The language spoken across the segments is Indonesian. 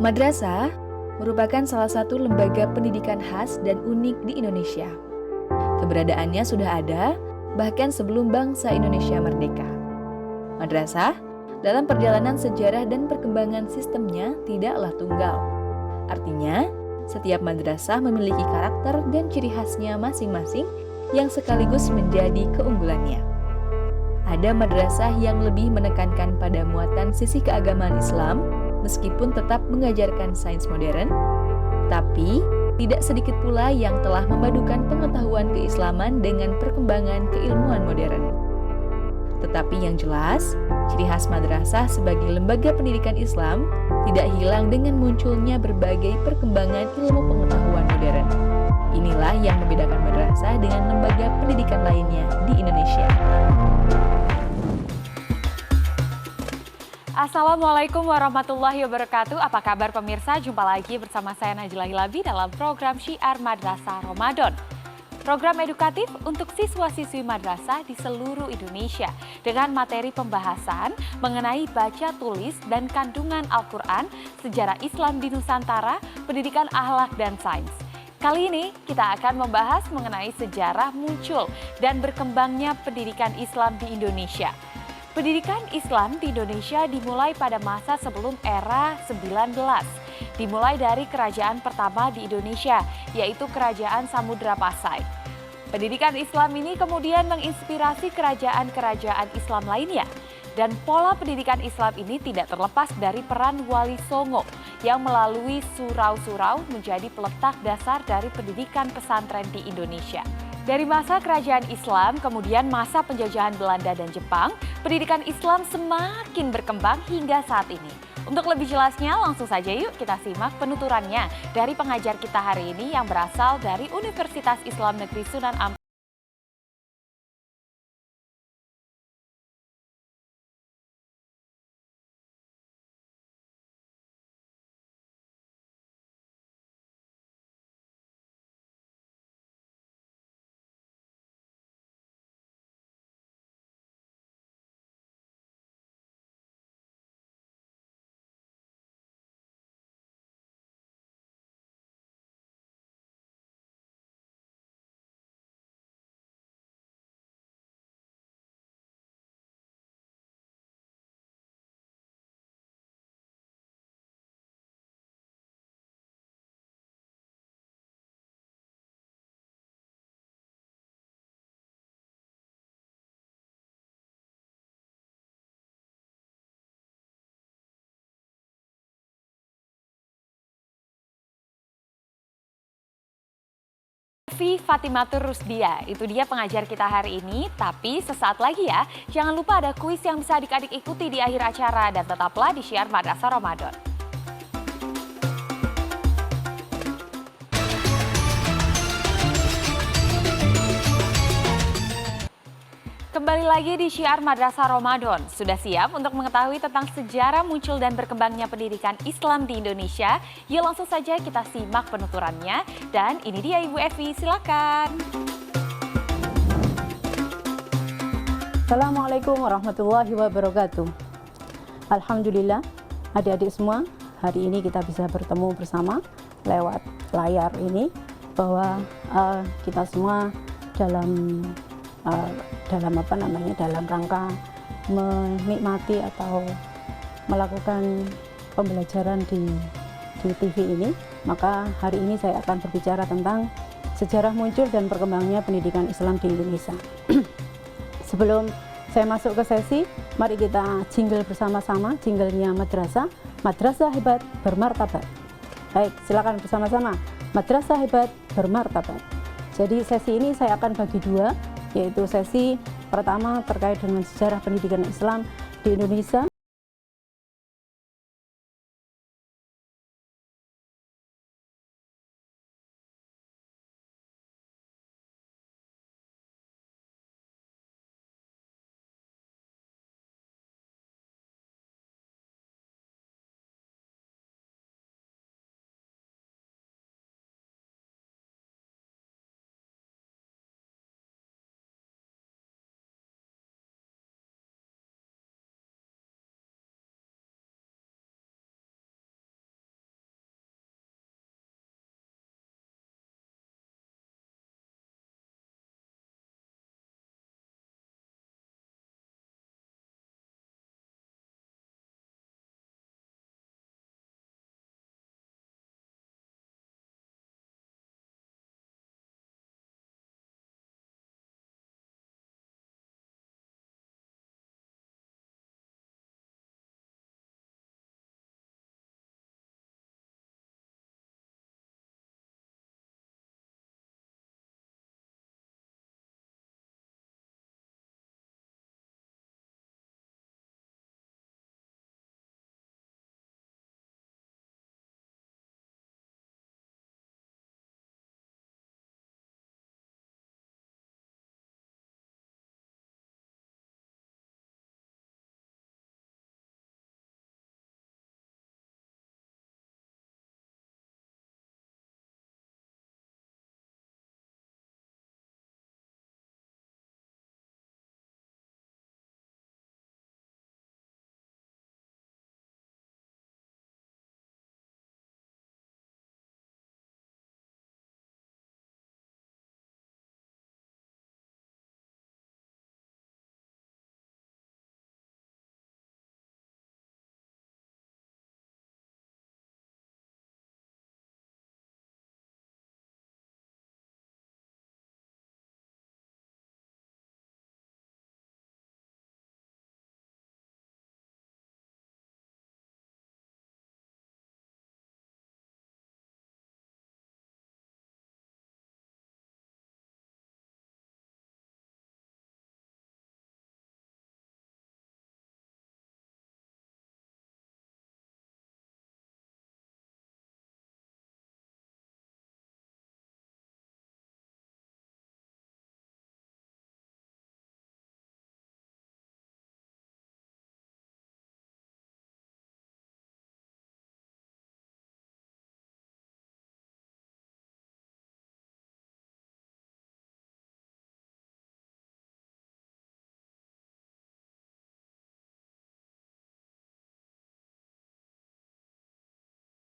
Madrasah merupakan salah satu lembaga pendidikan khas dan unik di Indonesia. Keberadaannya sudah ada bahkan sebelum bangsa Indonesia merdeka. Madrasah dalam perjalanan sejarah dan perkembangan sistemnya tidaklah tunggal. Artinya, setiap madrasah memiliki karakter dan ciri khasnya masing-masing yang sekaligus menjadi keunggulannya. Ada madrasah yang lebih menekankan pada muatan sisi keagamaan Islam meskipun tetap mengajarkan sains modern, tapi tidak sedikit pula yang telah memadukan pengetahuan keislaman dengan perkembangan keilmuan modern. Tetapi yang jelas, ciri khas madrasah sebagai lembaga pendidikan Islam tidak hilang dengan munculnya berbagai perkembangan ilmu pengetahuan modern. Inilah yang membedakan madrasah dengan lembaga pendidikan lainnya di Indonesia. Assalamualaikum warahmatullahi wabarakatuh. Apa kabar pemirsa? Jumpa lagi bersama saya Najla Hilabi dalam program Syiar Madrasah Ramadan. Program edukatif untuk siswa-siswi madrasah di seluruh Indonesia dengan materi pembahasan mengenai baca tulis dan kandungan Al-Quran, sejarah Islam di Nusantara, pendidikan akhlak dan sains. Kali ini kita akan membahas mengenai sejarah muncul dan berkembangnya pendidikan Islam di Indonesia. Pendidikan Islam di Indonesia dimulai pada masa sebelum era 19. Dimulai dari kerajaan pertama di Indonesia, yaitu Kerajaan Samudra Pasai. Pendidikan Islam ini kemudian menginspirasi kerajaan-kerajaan Islam lainnya. Dan pola pendidikan Islam ini tidak terlepas dari peran Wali Songo yang melalui surau-surau menjadi peletak dasar dari pendidikan pesantren di Indonesia. Dari masa kerajaan Islam, kemudian masa penjajahan Belanda dan Jepang, pendidikan Islam semakin berkembang hingga saat ini. Untuk lebih jelasnya, langsung saja yuk kita simak penuturannya dari pengajar kita hari ini yang berasal dari Universitas Islam Negeri Sunan Ampel. Fatimatur Rusdia, itu dia pengajar kita hari ini. Tapi sesaat lagi ya, jangan lupa ada kuis yang bisa adik-adik ikuti di akhir acara. Dan tetaplah di Syiar Madrasah Ramadan. Kembali lagi di Syiar Madrasah Ramadan. Sudah siap untuk mengetahui tentang sejarah muncul dan berkembangnya pendidikan Islam di Indonesia? Yuk langsung saja kita simak penuturannya. Dan ini dia Ibu Evi, silakan. Assalamualaikum warahmatullahi wabarakatuh. Alhamdulillah, adik-adik semua, hari ini kita bisa bertemu bersama lewat layar ini bahwa kita semua dalam dalam rangka menikmati atau melakukan pembelajaran di TV ini, maka hari ini saya akan berbicara tentang sejarah muncul dan berkembangnya pendidikan Islam di Indonesia. Sebelum saya masuk ke sesi, mari kita jingle bersama-sama, jinglenya madrasah. Madrasah hebat bermartabat. Baik, silakan bersama-sama. Madrasah hebat bermartabat. Jadi sesi ini saya akan bagi dua, yaitu sesi pertama terkait dengan sejarah pendidikan Islam di Indonesia.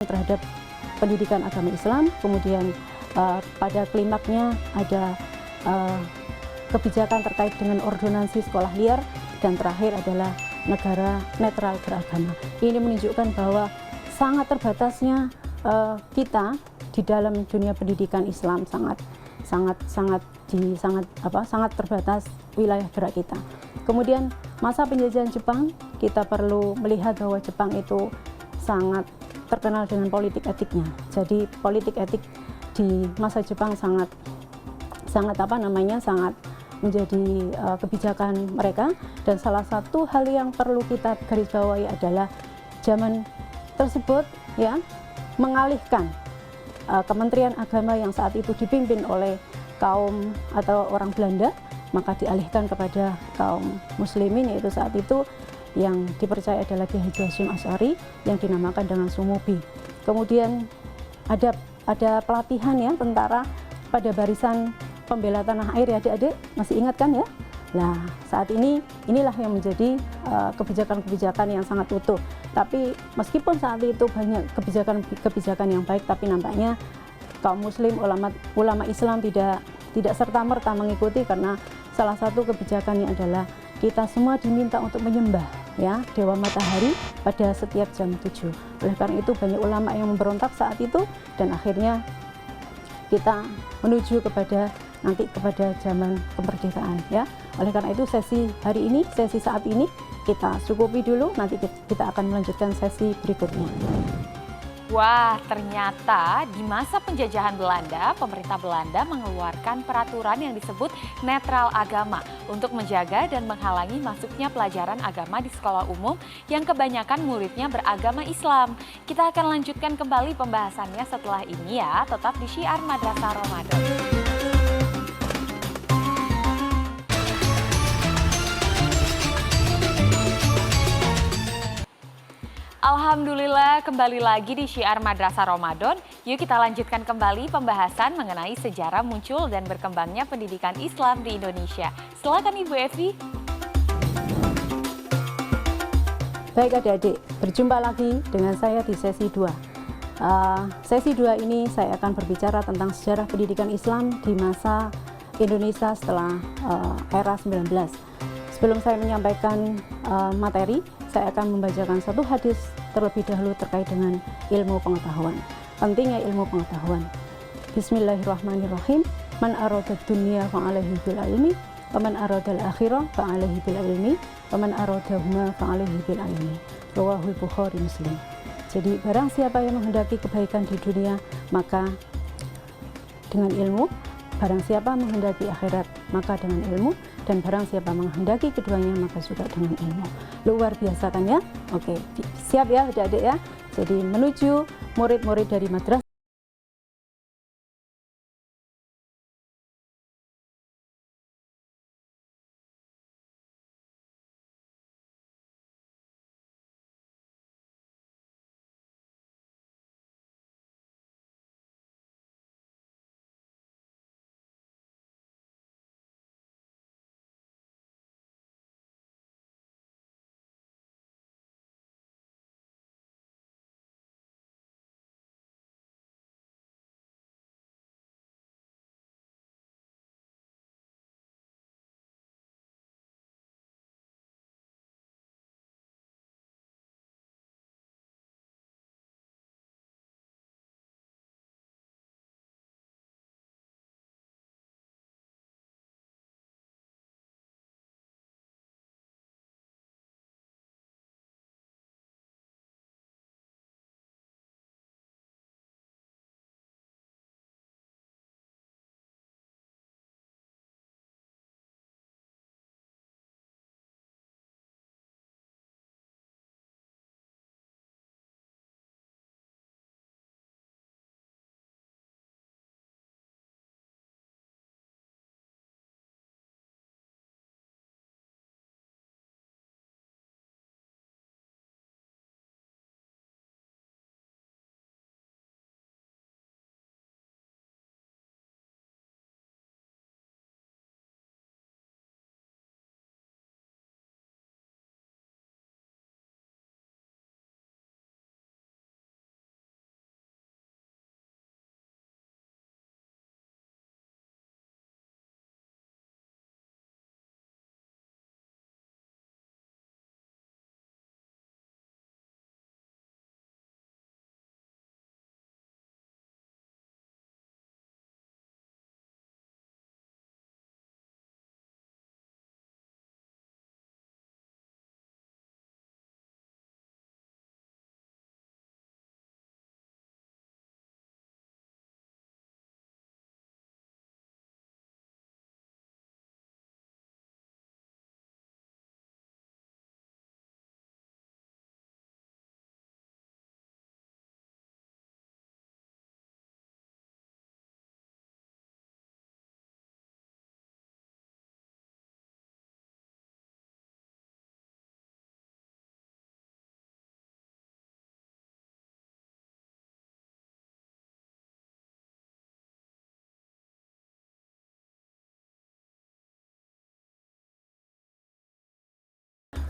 terhadap pendidikan agama Islam, kemudian pada klimaknya ada kebijakan terkait dengan ordonansi sekolah liar, dan terakhir adalah negara netral beragama. Ini menunjukkan bahwa sangat terbatasnya kita di dalam dunia pendidikan Islam, sangat terbatas wilayah gerak kita. Kemudian masa penjajahan Jepang, kita perlu melihat bahwa Jepang itu sangat terkenal dengan politik etiknya. Jadi politik etik di masa Jepang sangat menjadi kebijakan mereka, dan salah satu hal yang perlu kita garis bawahi adalah zaman tersebut ya mengalihkan Kementerian Agama yang saat itu dipimpin oleh kaum atau orang Belanda, maka dialihkan kepada kaum muslimin, yaitu saat itu yang dipercaya adalah Kiai Haji Hasyim Asy'ari yang dinamakan dengan Sumubi. Kemudian ada pelatihan ya tentara pada barisan pembela tanah air ya adik-adik, masih ingat kan ya? Nah saat inilah yang menjadi kebijakan-kebijakan yang sangat utuh. Tapi meskipun saat itu banyak kebijakan yang baik, tapi nampaknya kaum muslim, ulama Islam tidak serta-merta mengikuti, karena salah satu kebijakannya adalah kita semua diminta untuk menyembah ya Dewa Matahari pada setiap jam 7. Oleh karena itu banyak ulama yang memberontak saat itu, dan akhirnya kita menuju kepada zaman kemerdekaan ya. Oleh karena itu sesi saat ini kita cukupi dulu, nanti kita akan melanjutkan sesi berikutnya. Wah, ternyata di masa penjajahan Belanda, pemerintah Belanda mengeluarkan peraturan yang disebut netral agama untuk menjaga dan menghalangi masuknya pelajaran agama di sekolah umum yang kebanyakan muridnya beragama Islam. Kita akan lanjutkan kembali pembahasannya setelah ini ya, tetap di Syiar Madrasah Ramadan. Alhamdulillah, kembali lagi di Syiar Madrasah Ramadan. Yuk kita lanjutkan kembali pembahasan mengenai sejarah muncul dan berkembangnya pendidikan Islam di Indonesia. Silakan Ibu Evi. Baik adik-adik, berjumpa lagi dengan saya di sesi 2. Sesi 2 ini saya akan berbicara tentang sejarah pendidikan Islam di masa Indonesia setelah era 19. Sebelum saya menyampaikan materi, saya akan membacakan satu hadis terlebih dahulu terkait dengan ilmu pengetahuan. Pentingnya ilmu pengetahuan. Bismillahirrahmanirrahim. Man aradad dunya fa'alaihi bil ilmi, wa man aradal akhirah fa'alaihi bil ilmi, wa man aradahuma fa'alaihi bil ilmi. Rawahul Bukhari Muslim. Jadi barang siapa yang menghendaki kebaikan di dunia, maka dengan ilmu. Barang siapa menghendaki akhirat, maka dengan ilmu. Dan barang siapa menghendaki keduanya, maka juga dengan ilmu. Luar biasa kan ya? Oke, siap ya adik-adik ya? Jadi menuju murid-murid dari madrasah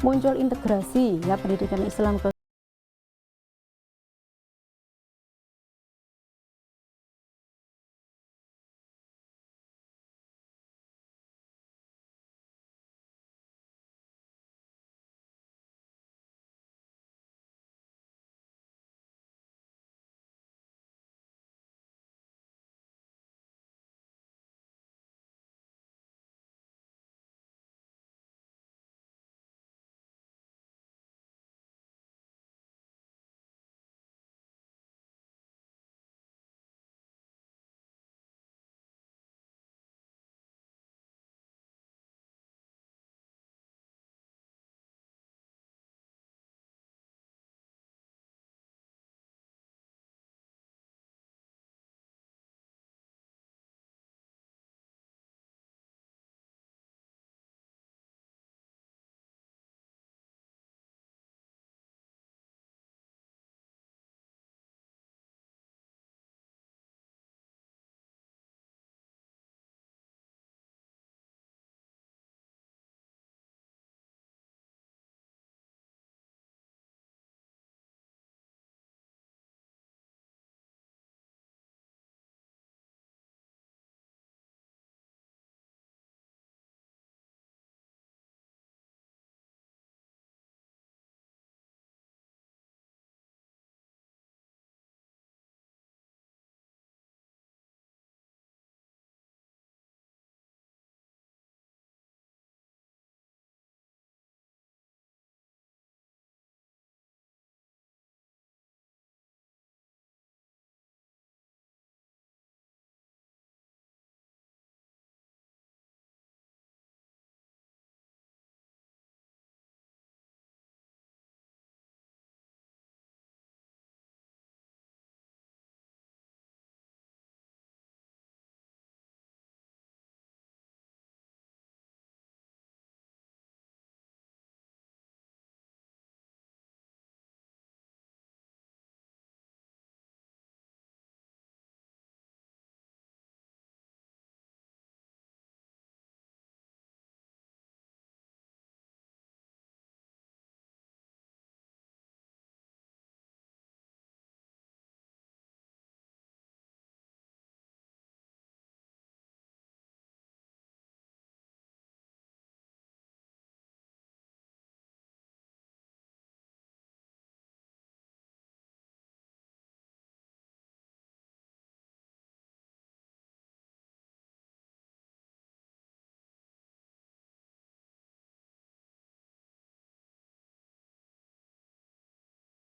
muncul integrasi ya pendidikan Islam ke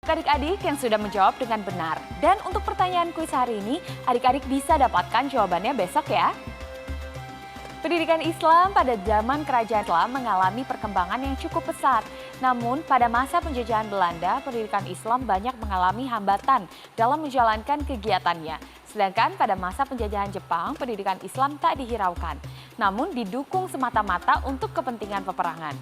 Adik-adik yang sudah menjawab dengan benar. Dan untuk pertanyaan kuis hari ini, adik-adik bisa dapatkan jawabannya besok ya. Pendidikan Islam pada zaman Kerajaan Islam mengalami perkembangan yang cukup pesat. Namun pada masa penjajahan Belanda, pendidikan Islam banyak mengalami hambatan dalam menjalankan kegiatannya. Sedangkan pada masa penjajahan Jepang, pendidikan Islam tak dihiraukan, namun didukung semata-mata untuk kepentingan peperangan.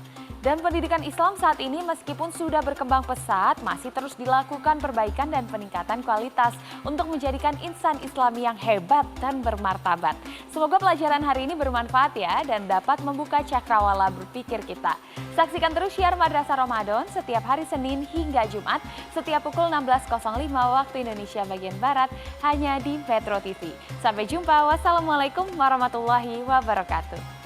Dan pendidikan Islam saat ini meskipun sudah berkembang pesat, masih terus dilakukan perbaikan dan peningkatan kualitas untuk menjadikan insan Islami yang hebat dan bermartabat. Semoga pelajaran hari ini bermanfaat ya dan dapat membuka cakrawala berpikir kita. Saksikan terus Syiar Madrasah Ramadan setiap hari Senin hingga Jumat setiap pukul 16.05 waktu Indonesia bagian Barat hanya di Metro TV. Sampai jumpa. Wassalamualaikum warahmatullahi wabarakatuh.